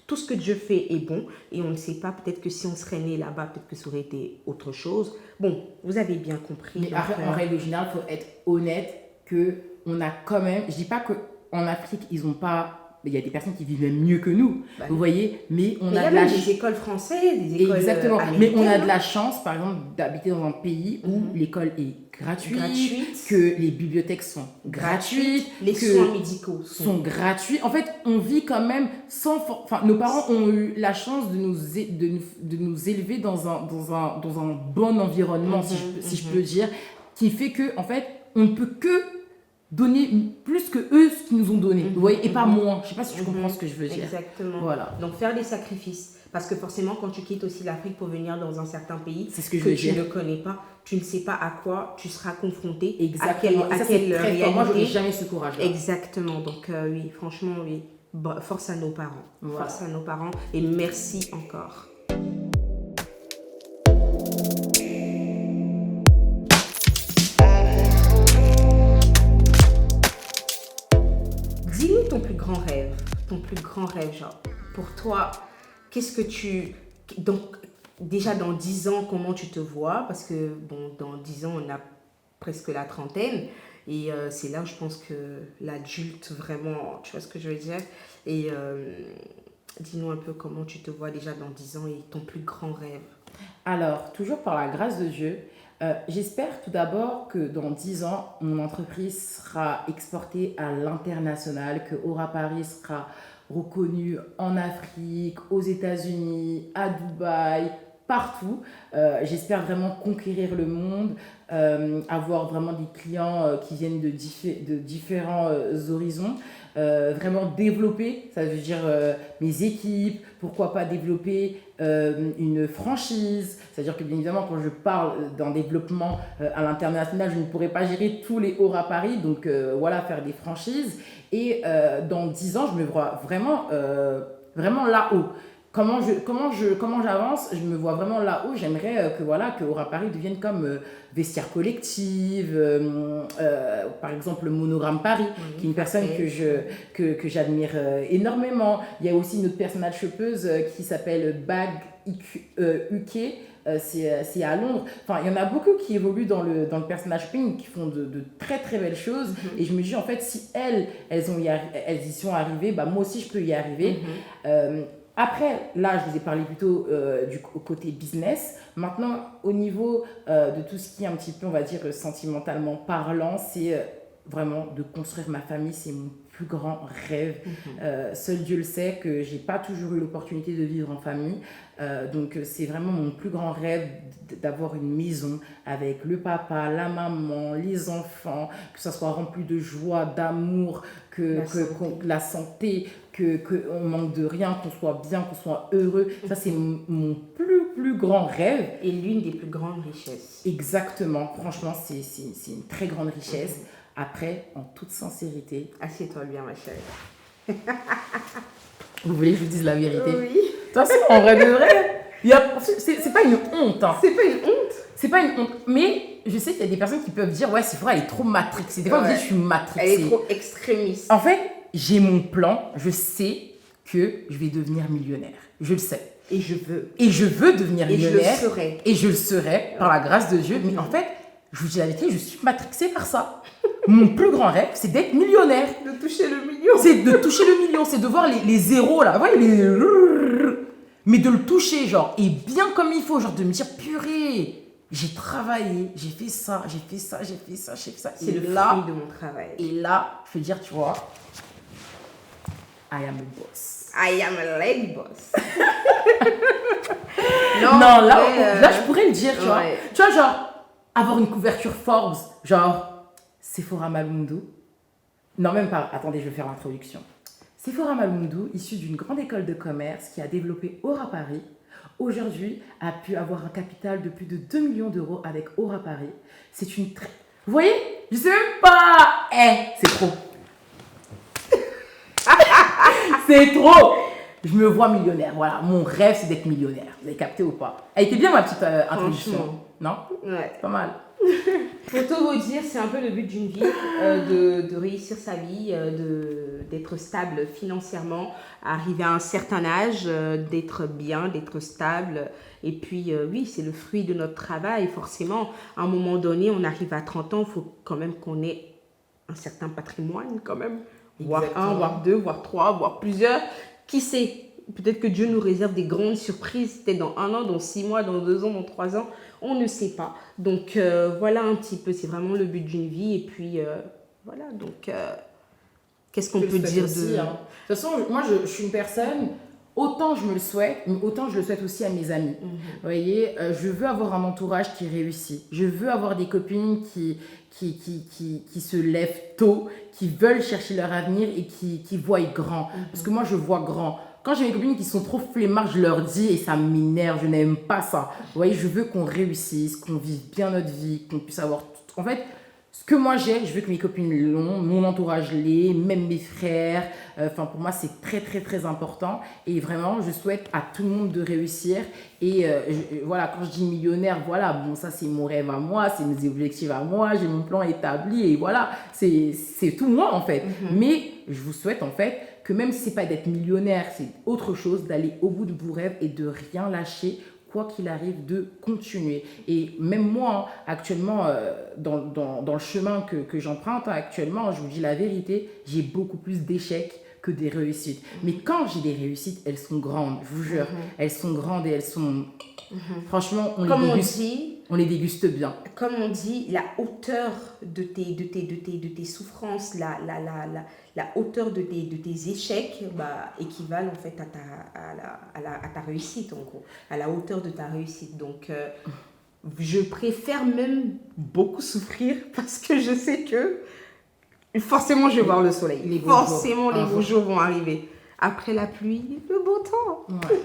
Tout ce que Dieu fait est bon et on ne sait pas, peut-être que si on serait né là-bas, peut-être que ça aurait été autre chose. Bon, vous avez bien compris. Mais après, en règle générale, il faut être honnête qu'on a quand même, je ne dis pas qu'en Afrique, ils n'ont pas, il y a des personnes qui vivent même mieux que nous, vous voyez, mais on a de la chance. Des écoles françaises, des écoles Exactement, américaines, mais on a de la chance, par exemple, d'habiter dans un pays où l'école est gratuite, que les bibliothèques sont gratuites, les soins médicaux sont gratuits. En fait, on vit quand même enfin, nos parents ont eu la chance de nous élever dans un bon environnement, si je peux dire, qui fait que, en fait, on ne peut que donner plus que eux ce qu'ils nous ont donné, vous voyez, et pas moins. Je sais pas si tu comprends ce que je veux dire. Exactement. Voilà. Donc faire des sacrifices, parce que forcément quand tu quittes aussi l'Afrique pour venir dans un certain pays c'est ce que tu ne connais pas, tu ne sais pas à quoi tu seras confronté. Exactement. À quelle réalité. Moi je n'ai jamais ce courage là. Exactement. Donc oui, franchement oui, force à nos parents. Voilà. Force à nos parents et merci encore. Dis-nous ton plus grand rêve, genre, pour toi, qu'est-ce que donc, déjà dans 10 ans, comment tu te vois? Parce que, bon, dans 10 ans, on a presque la trentaine, et c'est là où je pense que l'adulte, vraiment, tu vois ce que je veux dire? Et Dis-nous un peu comment tu te vois déjà dans 10 ans et ton plus grand rêve. Alors, toujours par la grâce de Dieu, j'espère tout d'abord que dans 10 ans, mon entreprise sera exportée à l'international, que Aura Paris sera reconnu en Afrique, aux États-Unis, à Dubaï, partout. J'espère vraiment conquérir le monde, avoir vraiment des clients qui viennent de différents horizons. Vraiment développer, ça veut dire mes équipes, pourquoi pas développer une franchise, c'est-à-dire que bien évidemment quand je parle d'un développement à l'international, je ne pourrais pas gérer tous les Aura Paris, donc voilà, faire des franchises. Et dans 10 ans, je me vois vraiment, vraiment là-haut. Comment j'avance, je me vois vraiment là-haut. J'aimerais que, voilà, que Aura Paris devienne comme Vestiaire Collective, par exemple Monogramme Paris, qui est une personne que j'admire énormément. Il y a aussi une autre personnage chopeuse qui s'appelle Bag UK. C'est à Londres. Enfin, il y en a beaucoup qui évoluent dans le personnage shopping, qui font de très très belles choses. Et je me dis, en fait, si elles y sont arrivées, bah, moi aussi je peux y arriver. Après, là, je vous ai parlé plutôt du côté business. Maintenant, au niveau de tout ce qui est un petit peu, on va dire, sentimentalement parlant, c'est vraiment de construire ma famille. C'est mon plus grand rêve. Seul Dieu le sait que j'ai pas toujours eu l'opportunité de vivre en famille. Donc, c'est vraiment mon plus grand rêve d'avoir une maison avec le papa, la maman, les enfants, que ça soit rempli de joie, d'amour, la santé, qu'on manque de rien, qu'on soit bien, qu'on soit heureux. Ça, c'est mon plus grand rêve. Et l'une des plus grandes richesses. Exactement. Franchement, c'est une très grande richesse. Après, en toute sincérité... Assieds-toi bien, ma chérie. Vous voulez que je vous dise la vérité? Oui. De toute façon, en vrai de vrai, c'est pas une honte. Hein. C'est pas une honte. C'est pas une honte. Mais je sais qu'il y a des personnes qui peuvent dire, ouais, c'est vrai, elle est trop matrixée. Des fois, vous dites, je suis matrixée. Elle est trop extrémiste. En fait, j'ai mon plan. Je sais que je vais devenir millionnaire. Je le sais. Et je veux. Et je veux devenir millionnaire. Et je le serai. Et je le serai, par la grâce de Dieu. Mais en fait, je vous dis la vérité, je suis matrixée par ça. Mon plus grand rêve, c'est d'être millionnaire. De toucher le million. C'est de toucher le million, c'est de voir les zéros là. Vous voyez, mais de le toucher, genre, et bien comme il faut, genre de me dire, purée, j'ai travaillé, j'ai fait ça, j'ai fait ça, j'ai fait ça, j'ai fait ça. C'est le fruit de mon travail. Et là, je veux dire, tu vois, I am a boss. I am a lady boss. Non, là, je pourrais le dire, tu vois. Tu vois, genre, avoir une couverture Forbes, genre, Sephora Malundu. Non, même pas. Attendez, je vais faire l'introduction. Sephora Malundu, issue d'une grande école de commerce qui a développé Aura Paris, aujourd'hui a pu avoir un capital de plus de 2 millions d'euros avec Aura Paris. C'est une très... Vous voyez? Je sais même pas. C'est trop. C'est trop. Je me vois millionnaire. Voilà, mon rêve, c'est d'être millionnaire. Vous avez capté ou pas? Elle était bien ma petite introduction. Non? Ouais. Pas mal. Pour tout vous dire, c'est un peu le but d'une vie, de réussir sa vie, d'être stable financièrement, arriver à un certain âge, d'être bien, d'être stable. Et puis, oui, c'est le fruit de notre travail. Forcément, à un moment donné, on arrive à 30 ans, il faut quand même qu'on ait un certain patrimoine, quand même. Voire un, voire deux, voire trois, voire plusieurs. Qui sait? Peut-être que Dieu nous réserve des grandes surprises, peut-être dans 1 an, dans 6 mois, dans 2 ans, dans 3 ans. On ne sait pas. Donc, voilà un petit peu. C'est vraiment le but d'une vie. Et puis, voilà. Donc, qu'est-ce qu'on peut dire aussi, de... hein. De toute façon, moi, je suis une personne... Autant je me le souhaite, mais autant je le souhaite aussi à mes amis. Vous voyez, je veux avoir un entourage qui réussit. Je veux avoir des copines qui se lèvent tôt, qui veulent chercher leur avenir et qui voient grand. Parce que moi, je vois grand. Quand j'ai mes copines qui sont trop flemmardes, je leur dis et ça m'énerve, je n'aime pas ça. Vous voyez, je veux qu'on réussisse, qu'on vive bien notre vie, qu'on puisse avoir tout. En fait, ce que moi j'ai, je veux que mes copines l'ont, mon entourage l'ait, même mes frères. Enfin, pour moi, c'est très, très, très important. Et vraiment, je souhaite à tout le monde de réussir. Et voilà, quand je dis millionnaire, voilà, bon, ça, c'est mon rêve à moi, c'est mes objectifs à moi, j'ai mon plan établi. Et voilà, c'est tout moi, en fait. Mais je vous souhaite, en fait, que même si c'est pas d'être millionnaire, c'est autre chose, d'aller au bout de vos rêves et de rien lâcher, quoi qu'il arrive, de continuer. Et même moi, actuellement, dans le chemin que j'emprunte, actuellement, je vous dis la vérité, j'ai beaucoup plus d'échecs que des réussites. Mais quand j'ai des réussites, elles sont grandes, je vous jure. Elles sont grandes et elles sont... Franchement, on les déguste bien. Comme on dit, la hauteur de tes souffrances, la hauteur de tes échecs équivalent en fait à ta réussite, en gros, à la hauteur de ta réussite. Donc, je préfère même beaucoup souffrir parce que je sais que forcément je vais voir le soleil. Les beaux jours vont arriver. Après la pluie, le beau temps. Ouais.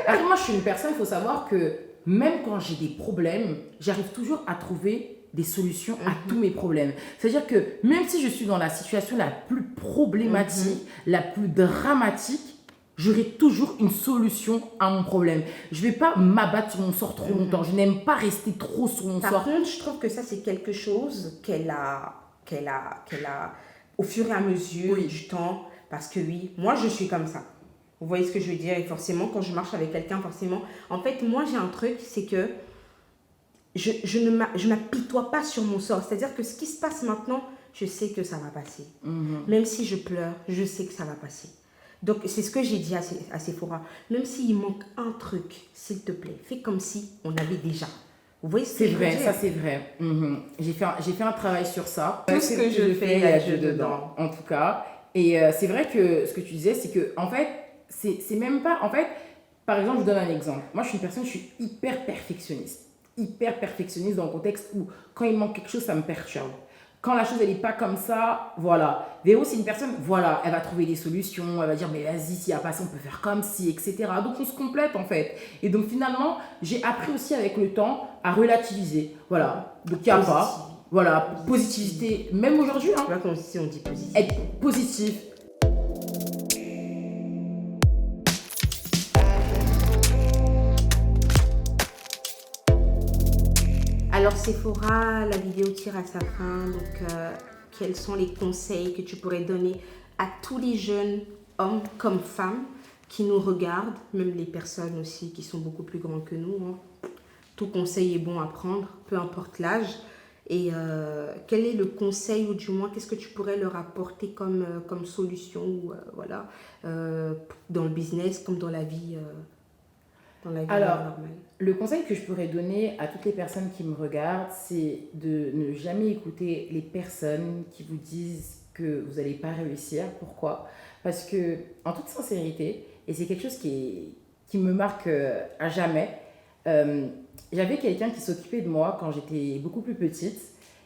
Après, moi, je suis une personne, il faut savoir que même quand j'ai des problèmes, j'arrive toujours à trouver des solutions à tous mes problèmes. C'est-à-dire que même si je suis dans la situation la plus problématique, la plus dramatique, j'aurai toujours une solution à mon problème. Je ne vais pas m'abattre sur mon sort trop longtemps. Je n'aime pas rester trop sur mon sort. Par contre, je trouve que ça, c'est quelque chose qu'elle a au fur et à mesure du temps. Parce que oui, moi, je suis comme ça. Vous voyez ce que je veux dire? Et forcément, quand je marche avec quelqu'un, forcément... En fait, moi, j'ai un truc, c'est que je ne m'apitoie pas sur mon sort. C'est-à-dire que ce qui se passe maintenant, je sais que ça va passer. Même si je pleure, je sais que ça va passer. Donc, c'est ce que j'ai dit à Sephora. Même s'il manque un truc, s'il te plaît, fais comme si on avait déjà. Vous voyez ce que je veux dire? Ça c'est vrai. J'ai fait un travail sur ça. Tout ce que je fais, il y a Dieu dedans. En tout cas. Et c'est vrai que ce que tu disais, c'est que, en fait, c'est même pas... En fait, par exemple, je donne un exemple. Moi, je suis hyper perfectionniste. Hyper perfectionniste dans le contexte où, quand il manque quelque chose, ça me perturbe. Quand la chose, elle n'est pas comme ça, voilà. Véro, c'est une personne, voilà, elle va trouver des solutions, elle va dire, mais vas-y, s'il n'y a pas ça, on peut faire comme si, etc. Donc, on se complète, en fait. Et donc, finalement, j'ai appris aussi avec le temps à relativiser. Voilà. Donc, il n'y a pas... Voilà, positivité, même aujourd'hui. Tu vois, comme si on dit positif. Être positif. Alors Sephora, la vidéo tire à sa fin. Donc, quels sont les conseils que tu pourrais donner à tous les jeunes hommes comme femmes qui nous regardent, même les personnes aussi qui sont beaucoup plus grands que nous, hein. Tout conseil est bon à prendre, peu importe l'âge. Et quel est le conseil, ou du moins, qu'est-ce que tu pourrais leur apporter comme solution dans le business comme dans la vie, normale? Le conseil que je pourrais donner à toutes les personnes qui me regardent, c'est de ne jamais écouter les personnes qui vous disent que vous n'allez pas réussir. Pourquoi? Parce que, en toute sincérité, et c'est quelque chose qui me marque à jamais, j'avais quelqu'un qui s'occupait de moi quand j'étais beaucoup plus petite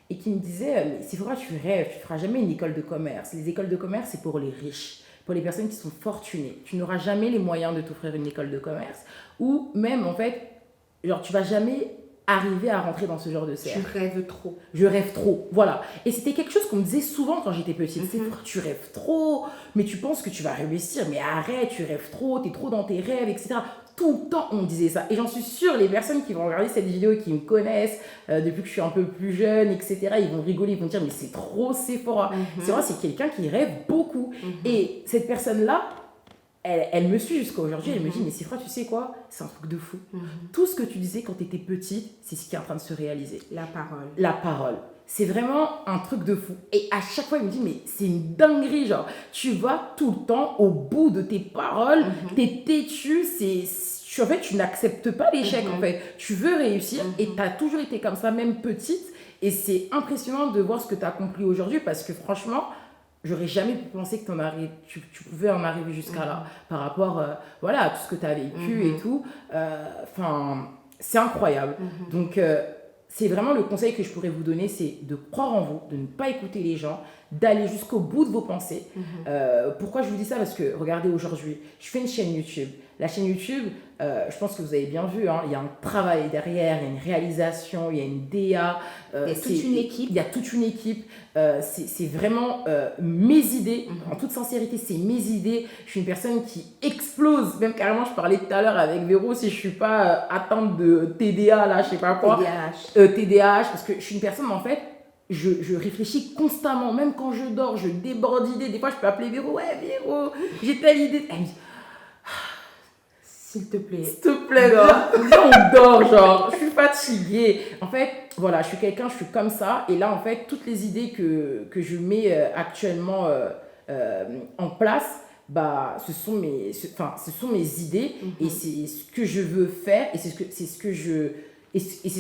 et qui me disait « Mais c'est vrai, tu rêves, tu ne feras jamais une école de commerce. Les écoles de commerce, c'est pour les riches, pour les personnes qui sont fortunées. Tu n'auras jamais les moyens de t'offrir une école de commerce. Ou même, en fait, genre, tu ne vas jamais arriver à rentrer dans ce genre de cercle. Tu rêves trop. Je rêve trop, voilà. Et c'était quelque chose qu'on me disait souvent quand j'étais petite. C'est vrai, tu rêves trop, mais tu penses que tu vas réussir, mais arrête, tu rêves trop, tu es trop dans tes rêves, etc. » Tout le temps, on me disait ça. Et j'en suis sûre, les personnes qui vont regarder cette vidéo et qui me connaissent depuis que je suis un peu plus jeune, etc., ils vont rigoler, ils vont dire « Mais c'est trop Sephora. » C'est vrai, c'est quelqu'un qui rêve beaucoup. Et cette personne-là, elle me suit jusqu'à aujourd'hui, elle me dit « Mais Sephora, tu sais quoi? C'est un truc de fou. Tout ce que tu disais quand tu étais petite, c'est ce qui est en train de se réaliser. » La parole. C'est vraiment un truc de fou. Et à chaque fois, il me dit, mais c'est une dinguerie, genre, tu vas tout le temps au bout de tes paroles, t'es têtu, en fait, tu n'acceptes pas l'échec, en fait. Tu veux réussir et tu as toujours été comme ça, même petite. Et c'est impressionnant de voir ce que tu as accompli aujourd'hui parce que franchement, j'aurais jamais pu penser que tu pouvais en arriver jusqu'à là par rapport à tout ce que tu as vécu et tout. C'est incroyable. Donc, c'est vraiment le conseil que je pourrais vous donner, c'est de croire en vous, de ne pas écouter les gens, d'aller jusqu'au bout de vos pensées. Pourquoi je vous dis ça? Parce que, regardez, aujourd'hui, je fais une chaîne YouTube. La chaîne YouTube, je pense que vous avez bien vu, hein, il y a un travail derrière, il y a une réalisation, il y a une DA. Il y a toute une équipe. Il y a toute une équipe. C'est vraiment mes idées. En toute sincérité, c'est mes idées. Je suis une personne qui explose. Même carrément, je parlais tout à l'heure avec Véro, si je ne suis pas atteinte de TDA, là, je ne sais pas quoi. TDAH, parce que je suis une personne, en fait, je réfléchis constamment. Même quand je dors, je déborde d'idées. Des fois, je peux appeler Véro. Ouais, Véro, j'ai telle idée. Elle me dit, s'il te plaît. S'il te plaît, viens, on dort, genre, je suis fatiguée. En fait, voilà, je suis comme ça. Et là, en fait, toutes les idées que je mets actuellement en place, bah, ce sont mes idées et c'est ce que je veux faire et c'est ce que c'est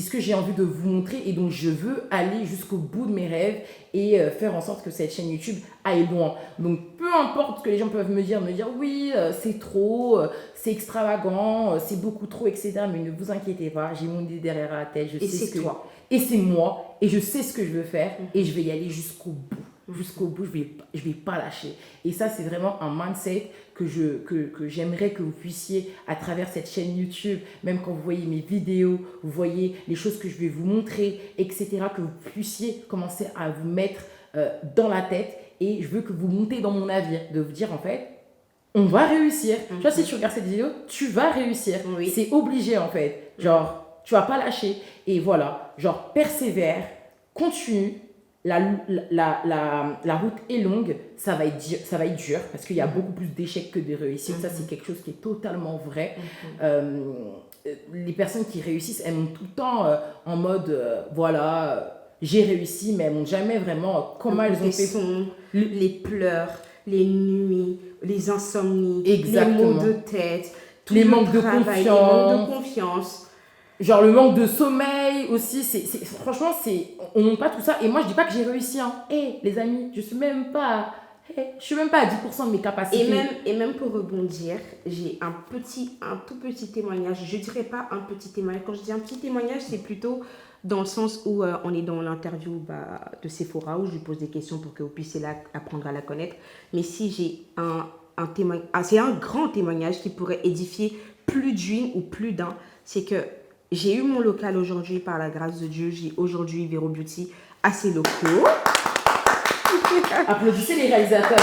ce que j'ai envie de vous montrer et donc je veux aller jusqu'au bout de mes rêves et faire en sorte que cette chaîne YouTube aille loin. Donc peu importe ce que les gens peuvent me dire oui, c'est trop, c'est extravagant, c'est beaucoup trop, etc. Mais ne vous inquiétez pas, j'ai mon idée derrière la tête, je Et sais c'est ce que toi. et c'est moi et je sais ce que je veux faire et je vais y aller jusqu'au bout. Jusqu'au bout, je vais pas lâcher. Et ça, c'est vraiment un mindset que j'aimerais que vous puissiez, à travers cette chaîne YouTube, même quand vous voyez mes vidéos, vous voyez les choses que je vais vous montrer, etc., que vous puissiez commencer à vous mettre dans la tête. Et je veux que vous montez dans mon navire, de vous dire en fait, on va réussir. Tu vois, si tu regardes cette vidéo, tu vas réussir. Oui. C'est obligé en fait. Genre, tu vas pas lâcher. Et voilà, genre, persévère, continue. La route est longue, ça va être dur parce qu'il y a beaucoup plus d'échecs que de réussites. Ça, c'est quelque chose qui est totalement vrai. Les personnes qui réussissent, elles montent tout le temps en mode voilà, j'ai réussi, mais elles montrent jamais vraiment comment elles ont fait. Les pleurs, les nuits, les insomnies, Exactement. les maux de tête, les manques de confiance. Les manques de confiance. Genre le manque de sommeil aussi, franchement, on montre pas tout ça. Et moi, je dis pas que j'ai réussi. Les amis, je suis même pas à 10% de mes capacités. Et même pour rebondir, j'ai un tout petit témoignage. Je dirais pas un petit témoignage. Quand je dis un petit témoignage, c'est plutôt dans le sens où on est dans l'interview de Sephora, où je lui pose des questions pour que vous puissiez apprendre à la connaître. Mais si j'ai un témoignage, c'est un grand témoignage qui pourrait édifier plus d'une ou plus d'un, c'est que j'ai eu mon local aujourd'hui par la grâce de Dieu. J'ai aujourd'hui Vero Beauty à ses locaux. Applaudissez les réalisateurs.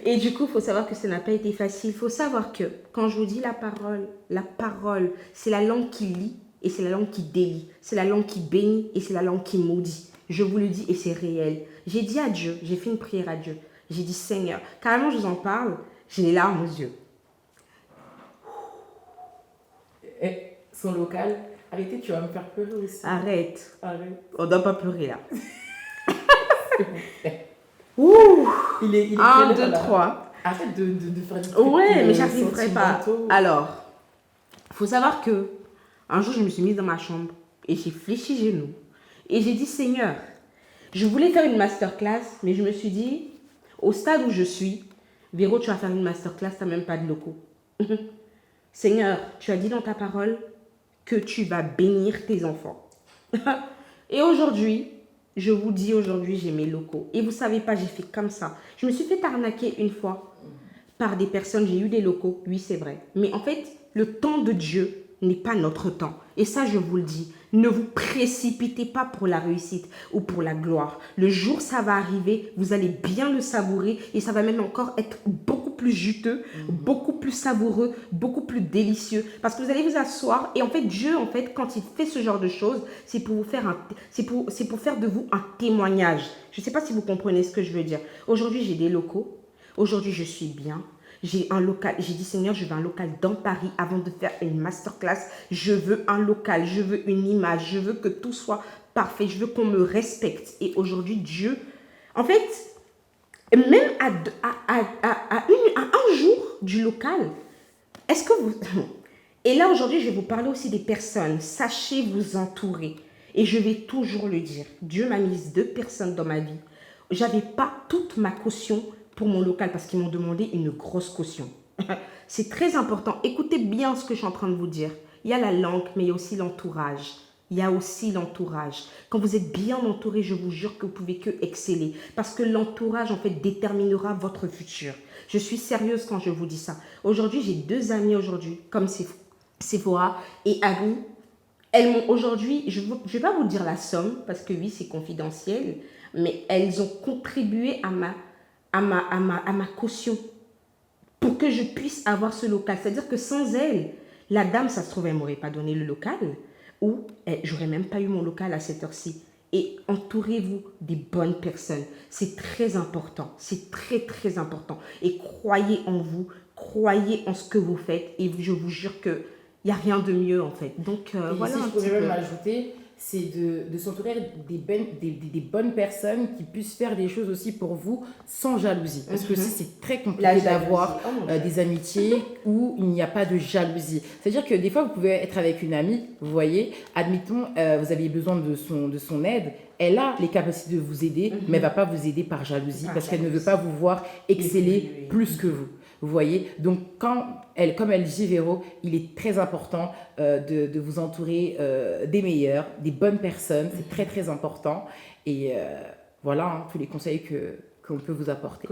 Et du coup, il faut savoir que ça n'a pas été facile. Il faut savoir que quand je vous dis la parole, c'est la langue qui lie et c'est la langue qui délie. C'est la langue qui bénit et c'est la langue qui maudit. Je vous le dis et c'est réel. J'ai dit à Dieu, j'ai fait une prière à Dieu. J'ai dit Seigneur, carrément je vous en parle, j'ai les larmes aux yeux. Son local, arrêtez, tu vas me faire pleurer aussi. Arrête. On ne doit pas pleurer là. Ouh, il est 1, 2, 3. Arrête de faire du truc. Ouais, mais j'arriverai pas. Alors, il faut savoir que un jour, je me suis mise dans ma chambre et j'ai fléchi genoux. Et j'ai dit, Seigneur, je voulais faire une masterclass, mais je me suis dit, au stade où je suis, Véro, tu vas faire une masterclass, tu n'as même pas de locaux. Seigneur, tu as dit dans ta parole que tu vas bénir tes enfants. Et aujourd'hui, je vous dis aujourd'hui, j'ai mes locaux. Et vous ne savez pas, j'ai fait comme ça. Je me suis fait arnaquer une fois par des personnes. J'ai eu des locaux, oui, c'est vrai. Mais en fait, le temps de Dieu n'est pas notre temps. Et ça, je vous le dis. Ne vous précipitez pas pour la réussite ou pour la gloire. Le jour, ça va arriver, vous allez bien le savourer et ça va même encore être beaucoup plus juteux, beaucoup plus savoureux, beaucoup plus délicieux. Parce que vous allez vous asseoir et en fait, Dieu, quand il fait ce genre de choses, c'est pour vous faire c'est pour faire de vous un témoignage. Je ne sais pas si vous comprenez ce que je veux dire. Aujourd'hui, j'ai des locaux. Aujourd'hui, je suis bien. J'ai un local, j'ai dit Seigneur, je veux un local dans Paris avant de faire une masterclass. Je veux un local, je veux une image, je veux que tout soit parfait, je veux qu'on me respecte. Et aujourd'hui, Dieu, en fait, même à un jour du local, est-ce que vous... Et là, aujourd'hui, je vais vous parler aussi des personnes. Sachez vous entourer. Et je vais toujours le dire. Dieu m'a mis 2 personnes dans ma vie. Je n'avais pas toute ma caution pour mon local parce qu'ils m'ont demandé une grosse caution. C'est très important. Écoutez bien ce que je suis en train de vous dire. Il y a la langue, mais il y a aussi l'entourage. Il y a aussi l'entourage. Quand vous êtes bien entouré, je vous jure que vous pouvez que exceller. Parce que l'entourage, en fait, déterminera votre futur. Je suis sérieuse quand je vous dis ça. Aujourd'hui, j'ai 2 amies aujourd'hui, comme Sephora et Abby. Elles m'ont aujourd'hui, je ne vais pas vous dire la somme, parce que oui, c'est confidentiel, mais elles ont contribué à ma caution pour que je puisse avoir ce local. C'est-à-dire que sans elle, la dame, ça se trouve, elle ne m'aurait pas donné le local ou j'aurais même pas eu mon local à cette heure-ci. Et entourez-vous des bonnes personnes. C'est très important. C'est très, très important. Et croyez en vous, croyez en ce que vous faites et je vous jure qu'il n'y a rien de mieux en fait. Donc voilà. Si je pourrais même ajouter, c'est de s'entourer des bonnes personnes qui puissent faire des choses aussi pour vous sans jalousie. Parce que aussi, c'est très compliqué d'avoir des amitiés où il n'y a pas de jalousie. C'est-à-dire que des fois, vous pouvez être avec une amie, vous voyez, admettons, vous avez besoin de son aide, elle a les capacités de vous aider, mais elle ne va pas vous aider par jalousie parce qu'elle ne veut pas vous voir exceller plus que vous. Vous voyez, donc comme elle dit Véro, il est très important de vous entourer des meilleurs, des bonnes personnes, c'est très très important. Et voilà hein, tous les conseils qu'on peut vous apporter.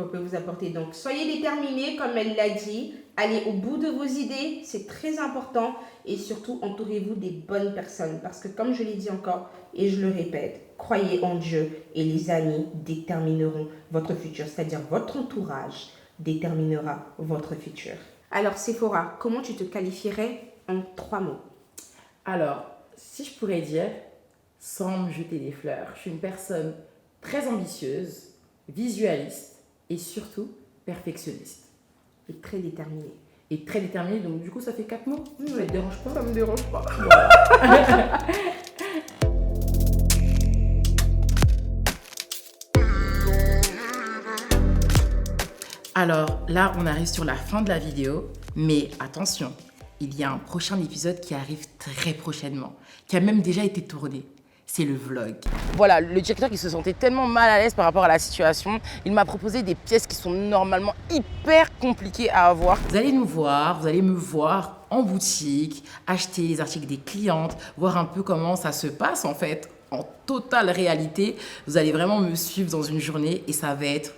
Donc soyez déterminés, comme elle l'a dit, allez au bout de vos idées, c'est très important. Et surtout, entourez-vous des bonnes personnes. Parce que comme je l'ai dit encore, et je le répète, croyez en Dieu et les amis détermineront votre futur, c'est-à-dire votre entourage déterminera votre futur. Alors Sephora, comment tu te qualifierais en 3 mots? Alors, si je pourrais dire, sans me jeter des fleurs, je suis une personne très ambitieuse, visualiste et surtout perfectionniste. Et très déterminée. Donc du coup ça fait 4 mots. Ça te dérange pas? Ça me dérange pas. Alors là, on arrive sur la fin de la vidéo, mais attention, il y a un prochain épisode qui arrive très prochainement, qui a même déjà été tourné. C'est le vlog. Voilà, le directeur qui se sentait tellement mal à l'aise par rapport à la situation, il m'a proposé des pièces qui sont normalement hyper compliquées à avoir. Vous allez me voir en boutique, acheter les articles des clientes, voir un peu comment ça se passe en fait, en totale réalité. Vous allez vraiment me suivre dans une journée et ça va être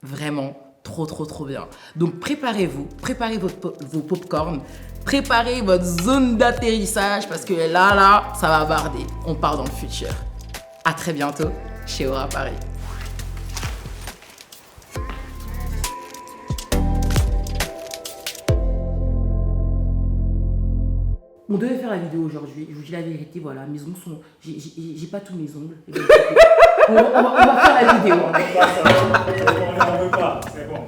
vraiment trop bien. Donc préparez-vous, préparez vos popcorn, préparez votre zone d'atterrissage parce que là, ça va barder. On part dans le futur. À très bientôt chez Aura Paris. On devait faire la vidéo aujourd'hui, je vous dis la vérité, voilà, mes ongles sont... J'ai pas tous mes ongles. On va faire la vidéo. On veut pas, c'est bon.